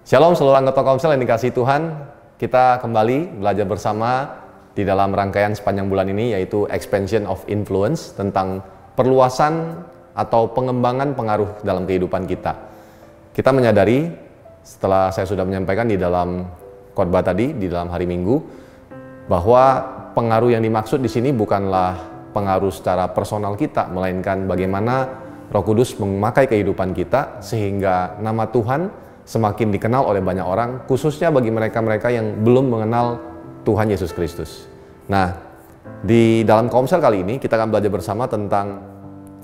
Shalom seluruh anggota Komsel yang dikasihi Tuhan. Kita kembali belajar bersama di dalam rangkaian sepanjang bulan ini, yaitu Expansion of Influence, tentang perluasan atau pengembangan pengaruh dalam kehidupan kita. Kita menyadari, setelah saya sudah menyampaikan di dalam khotbah tadi, di dalam hari Minggu, bahwa pengaruh yang dimaksud di sini bukanlah pengaruh secara personal kita, melainkan bagaimana Roh Kudus memakai kehidupan kita sehingga nama Tuhan semakin dikenal oleh banyak orang, khususnya bagi mereka-mereka yang belum mengenal Tuhan Yesus Kristus. Nah, di dalam Komsel kali ini kita akan belajar bersama tentang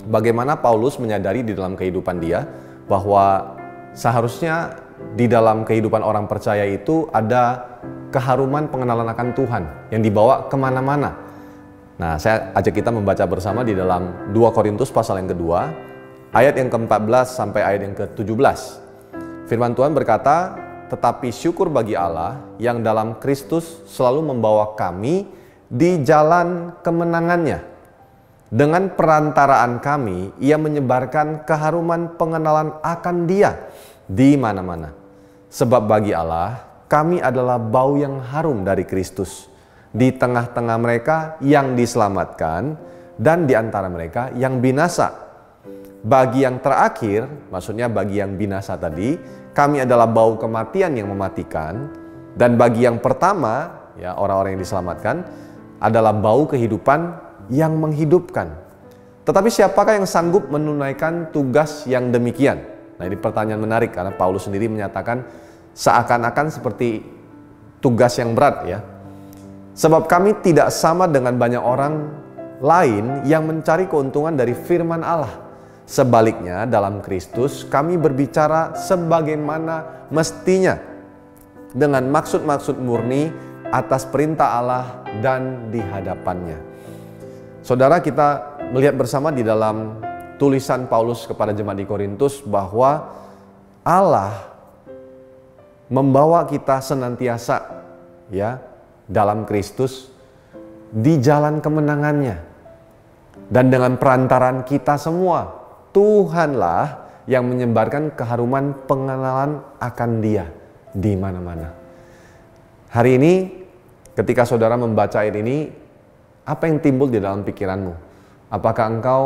bagaimana Paulus menyadari di dalam kehidupan dia bahwa seharusnya di dalam kehidupan orang percaya itu ada keharuman pengenalan akan Tuhan yang dibawa kemana-mana. Nah, saya ajak kita membaca bersama di dalam 2 Korintus pasal yang kedua, ayat yang ke-14 sampai ayat yang ke-17. Firman Tuhan berkata, "Tetapi syukur bagi Allah yang dalam Kristus selalu membawa kami di jalan kemenangannya. Dengan perantaraan kami, Ia menyebarkan keharuman pengenalan akan Dia di mana-mana. Sebab bagi Allah, kami adalah bau yang harum dari Kristus di tengah-tengah mereka yang diselamatkan dan di antara mereka yang binasa. Bagi yang terakhir," maksudnya bagi yang binasa tadi, "kami adalah bau kematian yang mematikan, dan bagi yang pertama," ya orang-orang yang diselamatkan, "adalah bau kehidupan yang menghidupkan. Tetapi siapakah yang sanggup menunaikan tugas yang demikian?" Nah, ini pertanyaan menarik karena Paulus sendiri menyatakan seakan-akan seperti tugas yang berat, ya. "Sebab kami tidak sama dengan banyak orang lain yang mencari keuntungan dari firman Allah. Sebaliknya, dalam Kristus kami berbicara sebagaimana mestinya, dengan maksud-maksud murni atas perintah Allah dan di hadapannya." Saudara, kita melihat bersama di dalam tulisan Paulus kepada jemaat di Korintus bahwa Allah membawa kita senantiasa, ya, dalam Kristus di jalan kemenangannya. Dan dengan perantaraan kita semua, Tuhanlah yang menyebarkan keharuman pengenalan akan Dia di mana-mana. Hari ini, ketika saudara membaca ayat ini, apa yang timbul di dalam pikiranmu? Apakah engkau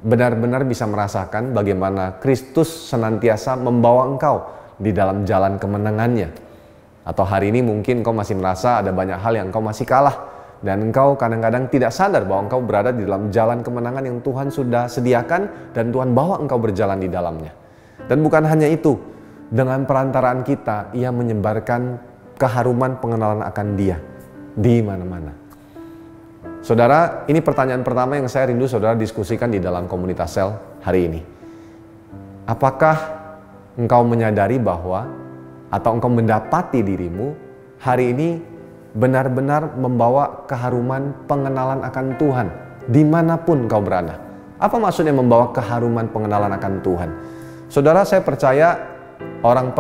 benar-benar bisa merasakan bagaimana Kristus senantiasa membawa engkau di dalam jalan kemenangannya? Atau hari ini mungkin engkau masih merasa ada banyak hal yang engkau masih kalah, dan engkau kadang-kadang tidak sadar bahwa engkau berada di dalam jalan kemenangan yang Tuhan sudah sediakan dan Tuhan bawa engkau berjalan di dalamnya. Dan bukan hanya itu, dengan perantaraan kita, Ia menyebarkan keharuman pengenalan akan Dia di mana-mana. Saudara, ini pertanyaan pertama yang saya rindu saudara diskusikan di dalam komunitas sel hari ini. Apakah engkau menyadari bahwa atau engkau mendapati dirimu hari ini benar-benar membawa keharuman pengenalan akan Tuhan dimanapun kau berada? Apa maksudnya membawa keharuman pengenalan akan Tuhan? Saudara, saya percaya orang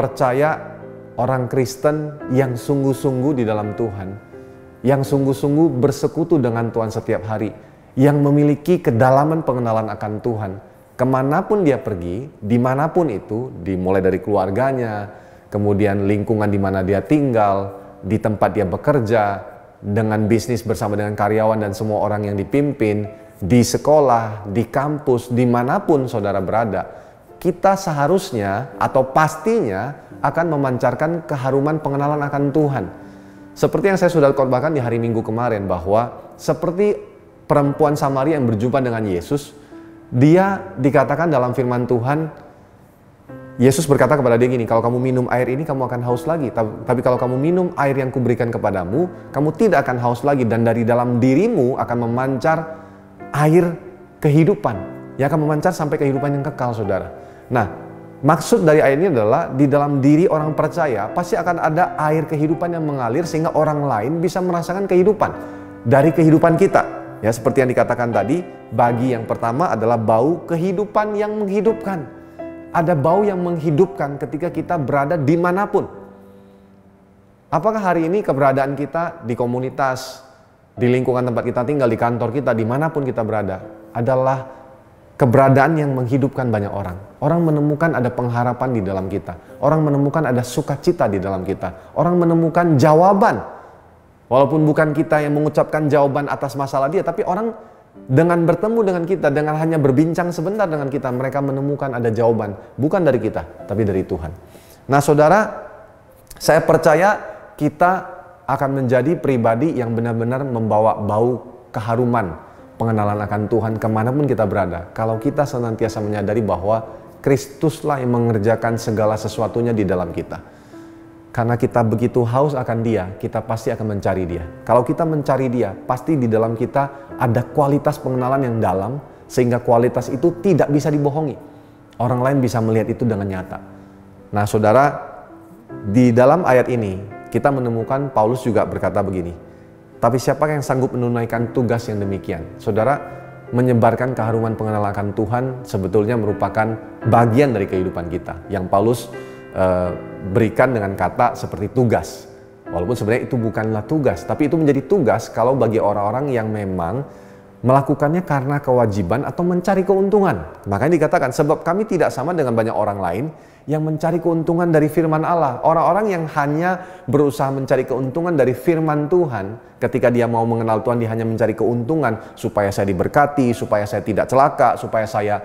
Kristen yang sungguh-sungguh di dalam Tuhan, yang sungguh-sungguh bersekutu dengan Tuhan setiap hari, yang memiliki kedalaman pengenalan akan Tuhan, kemanapun dia pergi, dimanapun itu, dimulai dari keluarganya, kemudian lingkungan di mana dia tinggal, di tempat dia bekerja, dengan bisnis bersama dengan karyawan dan semua orang yang dipimpin, di sekolah, di kampus, dimanapun saudara berada, kita seharusnya atau pastinya akan memancarkan keharuman pengenalan akan Tuhan. Seperti yang saya sudah khotbahkan di hari Minggu kemarin, bahwa seperti perempuan Samaria yang berjumpa dengan Yesus, dia dikatakan dalam firman Tuhan, Yesus berkata kepada dia gini, "Kalau kamu minum air ini, kamu akan haus lagi. Tapi kalau kamu minum air yang kuberikan kepadamu, kamu tidak akan haus lagi. Dan dari dalam dirimu akan memancar air kehidupan, yang akan memancar sampai kehidupan yang kekal," saudara. Nah, maksud dari ayat ini adalah di dalam diri orang percaya pasti akan ada air kehidupan yang mengalir sehingga orang lain bisa merasakan kehidupan dari kehidupan kita. Ya, seperti yang dikatakan tadi, bagi yang pertama adalah bau kehidupan yang menghidupkan. Ada bau yang menghidupkan ketika kita berada dimanapun. Apakah hari ini keberadaan kita di komunitas, di lingkungan tempat kita tinggal, di kantor kita, dimanapun kita berada, adalah keberadaan yang menghidupkan banyak orang. Orang menemukan ada pengharapan di dalam kita. Orang menemukan ada sukacita di dalam kita. Orang menemukan jawaban. Walaupun bukan kita yang mengucapkan jawaban atas masalah dia, tapi orang dengan bertemu dengan kita, dengan hanya berbincang sebentar dengan kita, mereka menemukan ada jawaban. Bukan dari kita, tapi dari Tuhan. Nah saudara, saya percaya kita akan menjadi pribadi yang benar-benar membawa bau keharuman pengenalan akan Tuhan kemanapun kita berada. Kalau kita senantiasa menyadari bahwa Kristuslah yang mengerjakan segala sesuatunya di dalam kita. Karena kita begitu haus akan Dia, kita pasti akan mencari Dia. Kalau kita mencari Dia, pasti di dalam kita ada kualitas pengenalan yang dalam, sehingga kualitas itu tidak bisa dibohongi. Orang lain bisa melihat itu dengan nyata. Nah saudara, di dalam ayat ini, kita menemukan Paulus juga berkata begini, tapi siapa yang sanggup menunaikan tugas yang demikian? Saudara, menyebarkan keharuman pengenalan akan Tuhan sebetulnya merupakan bagian dari kehidupan kita. Yang Paulus berikan dengan kata seperti tugas. Walaupun sebenarnya itu bukanlah tugas, tapi itu menjadi tugas kalau bagi orang-orang yang memang melakukannya karena kewajiban atau mencari keuntungan. Makanya dikatakan, sebab kami tidak sama dengan banyak orang lain yang mencari keuntungan dari firman Allah. Orang-orang yang hanya berusaha mencari keuntungan dari firman Tuhan, ketika dia mau mengenal Tuhan, dia hanya mencari keuntungan supaya saya diberkati, supaya saya tidak celaka, supaya saya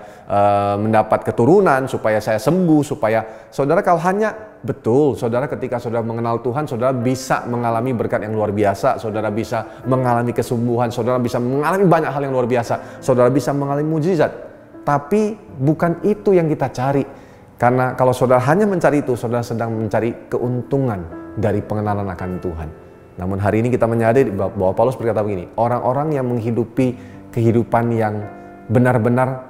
mendapat keturunan, supaya saya sembuh, supaya saudara kalau hanya betul, saudara ketika saudara mengenal Tuhan, saudara bisa mengalami berkat yang luar biasa, saudara bisa mengalami kesembuhan, saudara bisa mengalami banyak hal yang luar biasa, saudara bisa mengalami mujizat. Tapi bukan itu yang kita cari. Karena kalau saudara hanya mencari itu, saudara sedang mencari keuntungan dari pengenalan akan Tuhan. Namun hari ini kita menyadari bahwa Paulus berkata begini, orang-orang yang menghidupi kehidupan yang benar-benar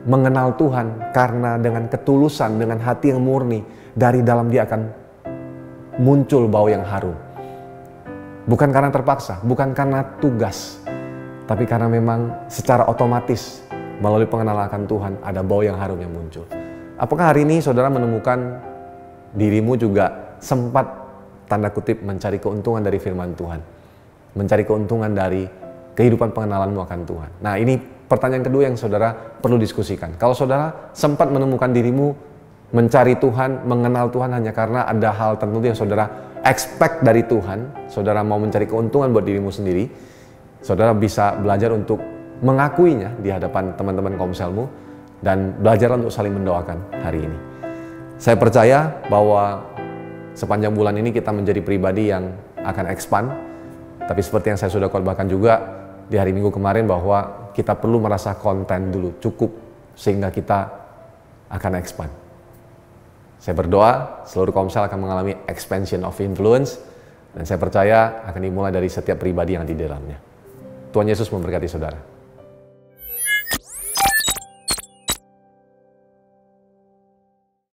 mengenal Tuhan karena dengan ketulusan, dengan hati yang murni, dari dalam dia akan muncul bau yang harum. Bukan karena terpaksa, bukan karena tugas, tapi karena memang secara otomatis melalui pengenalan akan Tuhan ada bau yang harum yang muncul. Apakah hari ini saudara menemukan dirimu juga sempat tanda kutip mencari keuntungan dari firman Tuhan? Mencari keuntungan dari kehidupan pengenalanmu akan Tuhan. Nah ini pertanyaan kedua yang saudara perlu diskusikan. Kalau saudara sempat menemukan dirimu mencari Tuhan, mengenal Tuhan hanya karena ada hal tertentu yang saudara expect dari Tuhan, saudara mau mencari keuntungan buat dirimu sendiri, saudara bisa belajar untuk mengakuinya di hadapan teman-teman komselmu, dan belajar untuk saling mendoakan hari ini. Saya percaya bahwa sepanjang bulan ini kita menjadi pribadi yang akan expand. Tapi seperti yang saya sudah khotbahkan juga di hari Minggu kemarin, bahwa kita perlu merasa konten dulu, cukup, sehingga kita akan expand. Saya berdoa seluruh komsel akan mengalami expansion of influence, dan saya percaya akan dimulai dari setiap pribadi yang ada di dalamnya. Tuhan Yesus memberkati saudara.